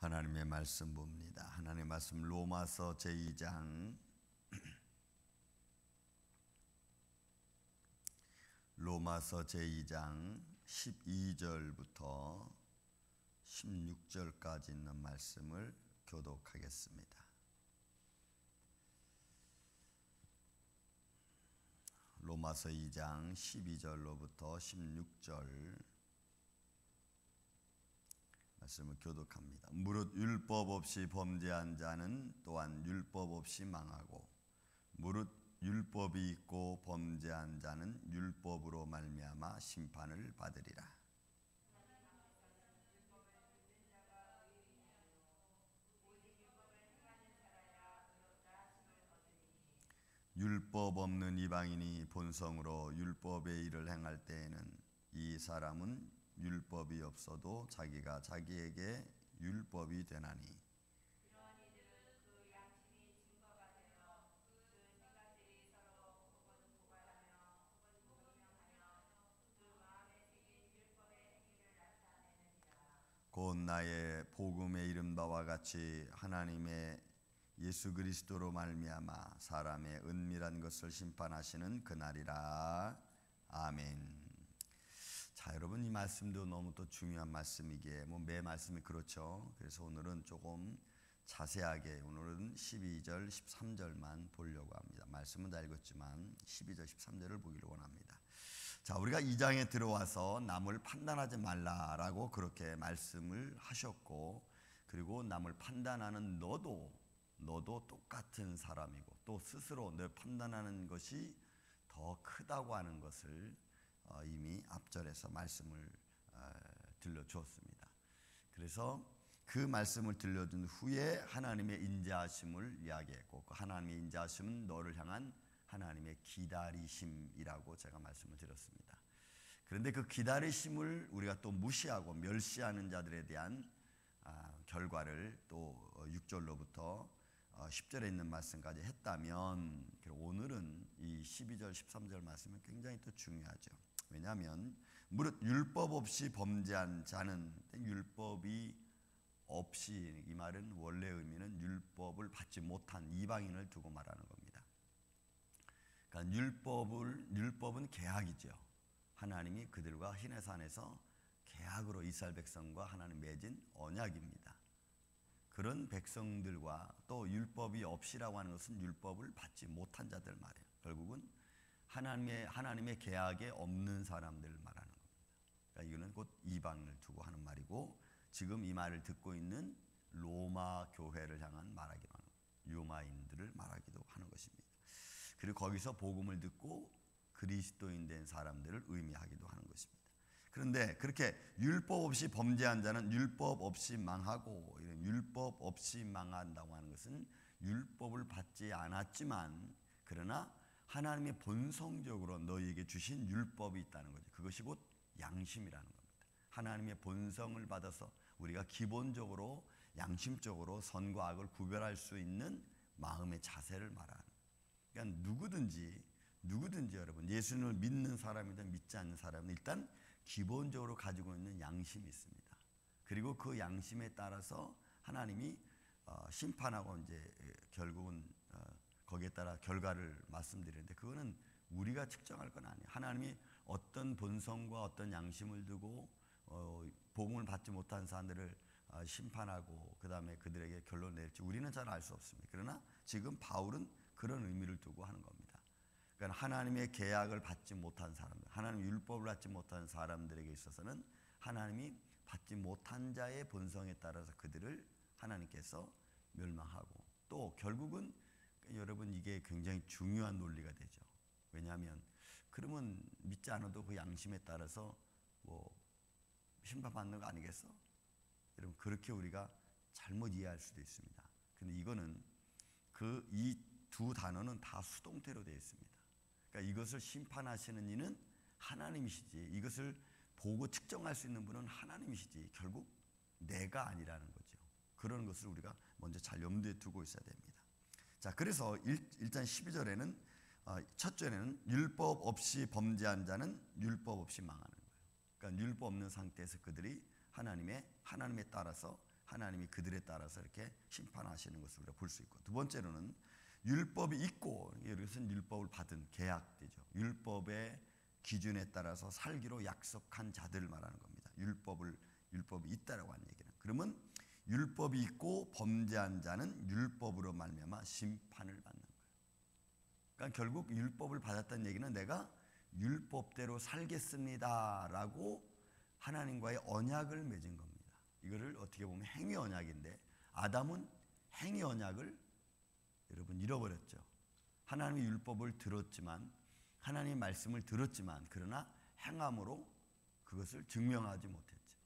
하나님의 말씀 봅니다. 하나님의 말씀 로마서 제2장 로마서 제2장 12절부터 16절까지 있는 말씀을 교독하겠습니다. 로마서 2장 12절로부터 16절 말씀을 교독합니다. 무릇 율법 없이 범죄한 자는 또한 율법 없이 망하고 무릇 율법이 있고 범죄한 자는 율법으로 말미암아 심판을 받으리라. 율법 없는 이방인이 본성으로 율법의 일을 행할 때에는 이 사람은 율법이 없어도 자기가 자기에게 율법이 되나니 이러한 이들은 그 양심이 증거가 되어 그 생각들이 서로 혹은 고발하며 혹은 동의하며 그 마음에 새긴 율법의 행위를 나타내느니라. 곧 나의 복음에 이른 바와 같이 하나님의 예수 그리스도로 말미암아 사람의 은밀한 것을 심판하시는 그날이라. 아멘. 자, 여러분, 이 말씀도 너무 또 중요한 말씀이기에 매 말씀이 그렇죠. 그래서 오늘은 조금 자세하게 오늘은 12절 13절만 보려고 합니다. 말씀은 다 읽었지만 12절 13절을 보기를 원합니다. 자, 우리가 2장에 들어와서 남을 판단하지 말라라고 그렇게 말씀을 하셨고, 그리고 남을 판단하는 너도 똑같은 사람이고 또 스스로 내 판단하는 것이 더 크다고 하는 것을 이미 앞절에서 말씀을 들려주었습니다. 그래서 그 말씀을 들려준 후에 하나님의 인자하심을 이야기했고, 그 하나님의 인자하심은 너를 향한 하나님의 기다리심이라고 제가 말씀을 드렸습니다. 그런데 그 기다리심을 우리가 또 무시하고 멸시하는 자들에 대한 결과를 또 6절로부터 10절에 있는 말씀까지 했다면, 오늘은 이 12절 13절 말씀은 굉장히 또 중요하죠. 왜냐하면 무릇 율법 없이 범죄한 자는, 율법이 없이, 이 말은 원래 의미는 율법을 받지 못한 이방인을 두고 말하는 겁니다. 그러니까 율법은 계약이죠. 하나님이 그들과 시내산에서 계약으로 이스라엘 백성과 하나님 맺은 언약입니다. 그런 백성들과 또 율법이 없이라고 하는 것은 율법을 받지 못한 자들 말이에요. 결국은 하나님의 계약에 없는 사람들 말하는 겁니다. 그러니까 이거는 곧 이방인을 두고 하는 말이고, 지금 이 말을 듣고 있는 로마 교회를 향한 말하기도 하는 거예요. 유마인들을 말하기도 하는 것입니다. 그리고 거기서 복음을 듣고 그리스도인 된 사람들을 의미하기도 하는 것입니다. 그런데 그렇게 율법 없이 범죄한 자는 율법 없이 망하고, 이런 율법 없이 망한다고 하는 것은 율법을 받지 않았지만 그러나 하나님의 본성적으로 너희에게 주신 율법이 있다는 거죠. 그것이 곧 양심이라는 겁니다. 하나님의 본성을 받아서 우리가 기본적으로 양심적으로 선과 악을 구별할 수 있는 마음의 자세를 말하는 거예요. 그러니까 누구든지 여러분, 예수님을 믿는 사람이든 믿지 않는 사람은 일단 기본적으로 가지고 있는 양심이 있습니다. 그리고 그 양심에 따라서 하나님이 심판하고 이제 결국은 거기에 따라 결과를 말씀드리는데, 그거는 우리가 측정할 건 아니에요. 하나님이 어떤 본성과 어떤 양심을 두고 복음을 받지 못한 사람들을 심판하고 그 다음에 그들에게 결론을 낼지 우리는 잘 알 수 없습니다. 그러나 지금 바울은 그런 의미를 두고 하는 겁니다. 그러니까 하나님의 계약을 받지 못한 사람들, 하나님의 율법을 받지 못한 사람들에게 있어서는 하나님이 받지 못한 자의 본성에 따라서 그들을 하나님께서 멸망하고, 또 결국은 여러분, 이게 굉장히 중요한 논리가 되죠. 왜냐하면 그러면 믿지 않아도 그 양심에 따라서 심판받는 거 아니겠어? 여러분, 그렇게 우리가 잘못 이해할 수도 있습니다. 근데 이거는 이 두 단어는 다 수동태로 되어 있습니다. 그러니까 이것을 심판하시는 이는 하나님이시지, 이것을 보고 측정할 수 있는 분은 하나님이시지, 결국 내가 아니라는 거죠. 그런 것을 우리가 먼저 잘 염두에 두고 있어야 됩니다. 자, 그래서 일단 12절에는 첫 절에는 율법 없이 범죄한 자는 율법 없이 망하는 거예요. 그러니까 율법 없는 상태에서 그들이 하나님에 따라서 하나님이 그들에 따라서 이렇게 심판하시는 것을 우리가 볼 수 있고, 두 번째로는 율법이 있고, 이것은 율법을 받은 계약되죠. 율법의 기준에 따라서 살기로 약속한 자들을 말하는 겁니다. 율법이 있다라고 하는 얘기는. 그러면 율법이 있고 범죄한 자는 율법으로 말미암아 심판을 받는 거예요. 그러니까 결국 율법을 받았다는 얘기는 내가 율법대로 살겠습니다라고 하나님과의 언약을 맺은 겁니다. 이거를 어떻게 보면 행위 언약인데, 아담은 행위 언약을 여러분 잃어버렸죠. 하나님의 율법을 들었지만, 하나님의 말씀을 들었지만, 그러나 행함으로 그것을 증명하지 못했죠.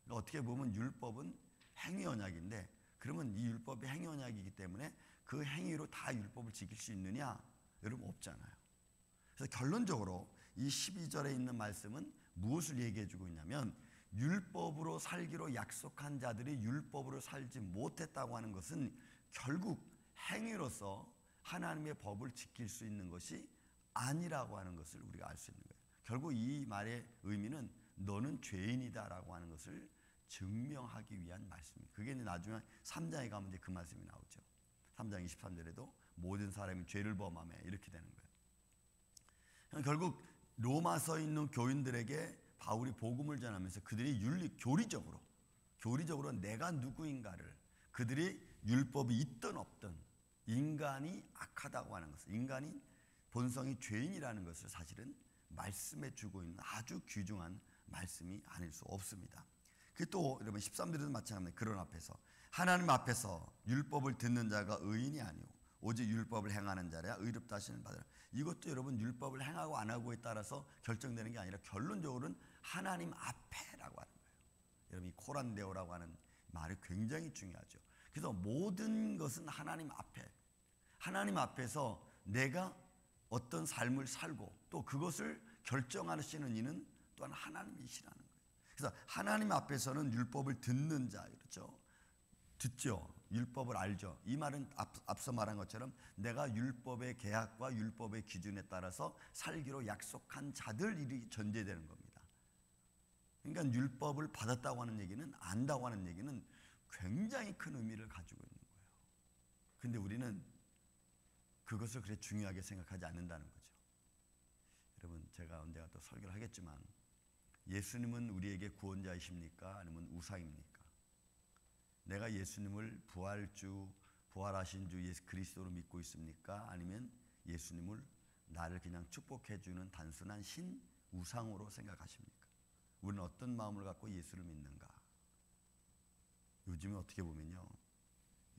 그러니까 어떻게 보면 율법은 행위 언약인데, 그러면 이 율법이 행위 언약이기 때문에 그 행위로 다 율법을 지킬 수 있느냐? 여러분 없잖아요. 그래서 결론적으로 이 12절에 있는 말씀은 무엇을 얘기해 주고 있냐면, 율법으로 살기로 약속한 자들이 율법으로 살지 못했다고 하는 것은 결국 행위로서 하나님의 법을 지킬 수 있는 것이 아니라고 하는 것을 우리가 알 수 있는 거예요. 결국 이 말의 의미는 너는 죄인이다라고 하는 것을 증명하기 위한 말씀입니다. 그게 나중에 3장에 가면 이제 그 말씀이 나오죠. 3장 23절에도 모든 사람이 죄를 범하며 이렇게 되는 거예요. 결국 로마서에 있는 교인들에게 바울이 복음을 전하면서 그들이 교리적으로 내가 누구인가를, 그들이 율법이 있든 없든 인간이 악하다고 하는 것을, 인간이 본성이 죄인이라는 것을 사실은 말씀해 주고 있는 아주 귀중한 말씀이 아닐 수 없습니다. 그 또 여러분 13절에도 마찬가지입니다. 그런 앞에서 하나님 앞에서 율법을 듣는 자가 의인이 아니오 오직 율법을 행하는 자라 의롭다 하시는 바더라. 이것도 여러분 율법을 행하고 안 하고에 따라서 결정되는 게 아니라 결론적으로는 하나님 앞에라고 하는 거예요. 여러분 이 코란데오라고 하는 말이 굉장히 중요하죠. 그래서 모든 것은 하나님 앞에서 내가 어떤 삶을 살고 또 그것을 결정하시는 이는 또한 하나님이시라는 거예요. 그래서 하나님 앞에서는 율법을 듣는 자, 그렇죠? 듣죠. 율법을 알죠. 이 말은 앞서 말한 것처럼 내가 율법의 계약과 율법의 기준에 따라서 살기로 약속한 자들이 전제되는 겁니다. 그러니까 율법을 받았다고 하는 얘기는, 안다고 하는 얘기는 굉장히 큰 의미를 가지고 있는 거예요. 근데 우리는 그것을 그렇게 중요하게 생각하지 않는다는 거죠. 여러분, 제가 언젠가 또 설교를 하겠지만, 예수님은 우리에게 구원자이십니까? 아니면 우상입니까? 내가 예수님을 부활하신 주 예수 그리스도로 믿고 있습니까? 아니면 예수님을 나를 그냥 축복해주는 단순한 우상으로 생각하십니까? 우리는 어떤 마음을 갖고 예수를 믿는가? 요즘에 어떻게 보면요,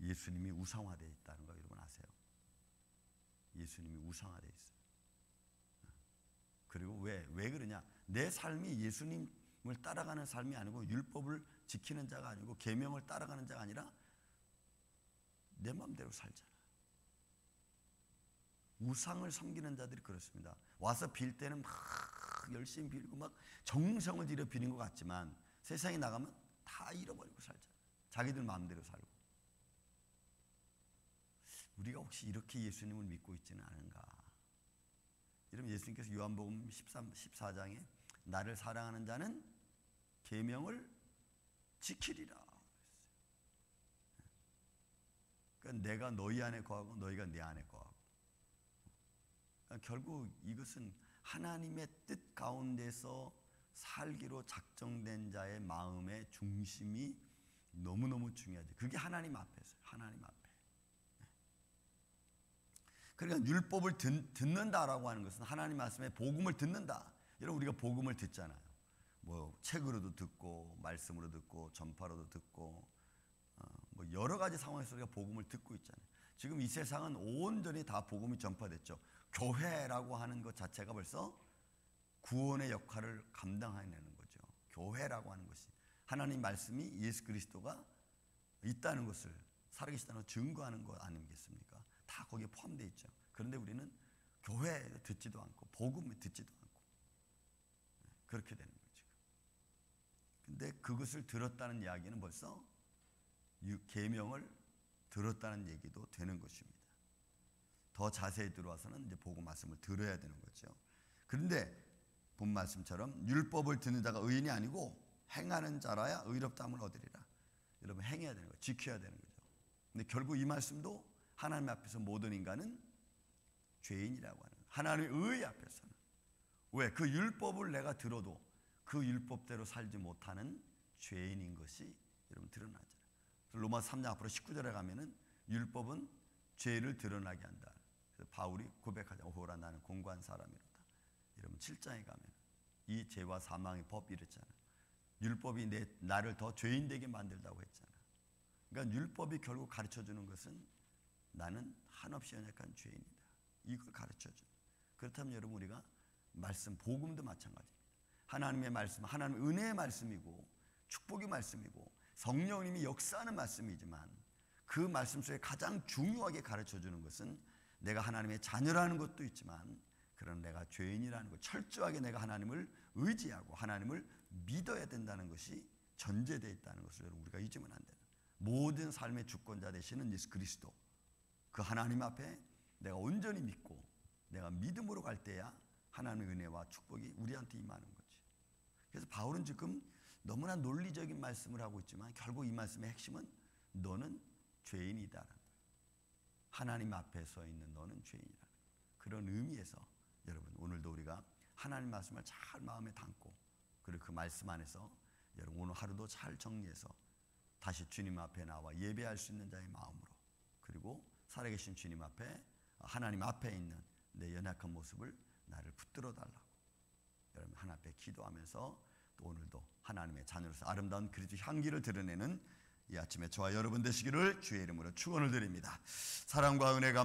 예수님이 우상화되어 있다는 거 여러분 아세요? 예수님이 우상화되어 있어요. 그리고 왜 그러냐? 내 삶이 예수님을 따라가는 삶이 아니고 율법을 지키는 자가 아니고 계명을 따라가는 자가 아니라 내 마음대로 살잖아. 우상을 섬기는 자들이 그렇습니다. 와서 빌 때는 막 열심히 빌고 막 정성을 들여 비는 것 같지만 세상에 나가면 다 잃어버리고 살잖아. 자기들 마음대로 살고. 우리가 혹시 이렇게 예수님을 믿고 있지는 않은가? 여러분, 예수님께서 요한복음 14장에 나를 사랑하는 자는 계명을 지키리라. 그러니까 내가 너희 안에 거하고 너희가 내 안에 거하고. 그러니까 결국 이것은 하나님의 뜻 가운데서 살기로 작정된 자의 마음의 중심이 너무너무 중요하죠. 그게 하나님 앞에서요. 하나님 앞에. 그러니까 율법을 듣는다라고 하는 것은 하나님 말씀에 복음을 듣는다. 여러분, 우리가 복음을 듣잖아요. 뭐 책으로도 듣고 말씀으로 듣고 전파로도 듣고 뭐 여러 가지 상황에서 우리가 복음을 듣고 있잖아요. 지금 이 세상은 온전히 다 복음이 전파됐죠. 교회라고 하는 것 자체가 벌써 구원의 역할을 감당해내는 거죠. 교회라고 하는 것이 하나님 말씀이 예수 그리스도가 있다는 것을 살아계시다는 걸 증거하는 것 아니겠습니까? 다 거기에 포함되어 있죠. 그런데 우리는 교회 듣지도 않고 복음을 듣지도 않고 그렇게 되는 거죠. 근데 그것을 들었다는 이야기는 벌써 계명을 들었다는 얘기도 되는 것입니다. 더 자세히 들어와서는 이제 복음 말씀을 들어야 되는 거죠. 그런데 본 말씀처럼 율법을 듣는 자가 의인이 아니고 행하는 자라야 의롭다함을 얻으리라. 여러분 행해야 되는 거예요. 지켜야 되는 거죠. 근데 결국 이 말씀도 하나님 앞에서 모든 인간은 죄인이라고 하는 거예요. 하나님의 의 앞에서는. 왜? 그 율법을 내가 들어도 그 율법대로 살지 못하는 죄인인 것이 여러분 드러나잖아요. 로마서 3장 앞으로 19절에 가면은 율법은 죄를 드러나게 한다. 그래서 바울이 고백하자. 오호라 나는 공고한 사람이로다. 여러분 7장에 가면 이 죄와 사망의 법 이랬잖아요. 율법이 나를 더 죄인 되게 만들다고 했잖아요. 그러니까 율법이 결국 가르쳐주는 것은 나는 한없이 연약한 죄인이다. 이걸 가르쳐줘. 그렇다면 여러분 우리가 말씀 복음도 마찬가지입니다. 하나님의 말씀, 하나님의 은혜의 말씀이고 축복의 말씀이고 성령님이 역사하는 말씀이지만 그 말씀 속에 가장 중요하게 가르쳐주는 것은 내가 하나님의 자녀라는 것도 있지만 그런 내가 죄인이라는 것, 철저하게 내가 하나님을 의지하고 하나님을 믿어야 된다는 것이 전제되어 있다는 것을 여러분 우리가 잊으면 안 돼요. 모든 삶의 주권자 되시는 예수 그리스도, 그 하나님 앞에 내가 온전히 믿고 내가 믿음으로 갈 때야 하나님의 은혜와 축복이 우리한테 임하는 거지. 그래서 바울은 지금 너무나 논리적인 말씀을 하고 있지만 결국 이 말씀의 핵심은 너는 죄인이다라는 거예요. 하나님 앞에 서 있는 너는 죄인이라는 거예요. 그런 의미에서 여러분 오늘도 우리가 하나님 말씀을 잘 마음에 담고 그리고 그 말씀 안에서 여러분 오늘 하루도 잘 정리해서 다시 주님 앞에 나와 예배할 수 있는 자의 마음으로 그리고 살아계신 주님 앞에 하나님 앞에 있는 내 연약한 모습을 나를 붙들어 달라고 여러분 하나님 앞에 기도하면서 또 오늘도 하나님의 자녀로서 아름다운 그리스도 향기를 드러내는 이 아침에 저와 여러분 되시기를 주의 이름으로 축원을 드립니다. 사랑과 은혜가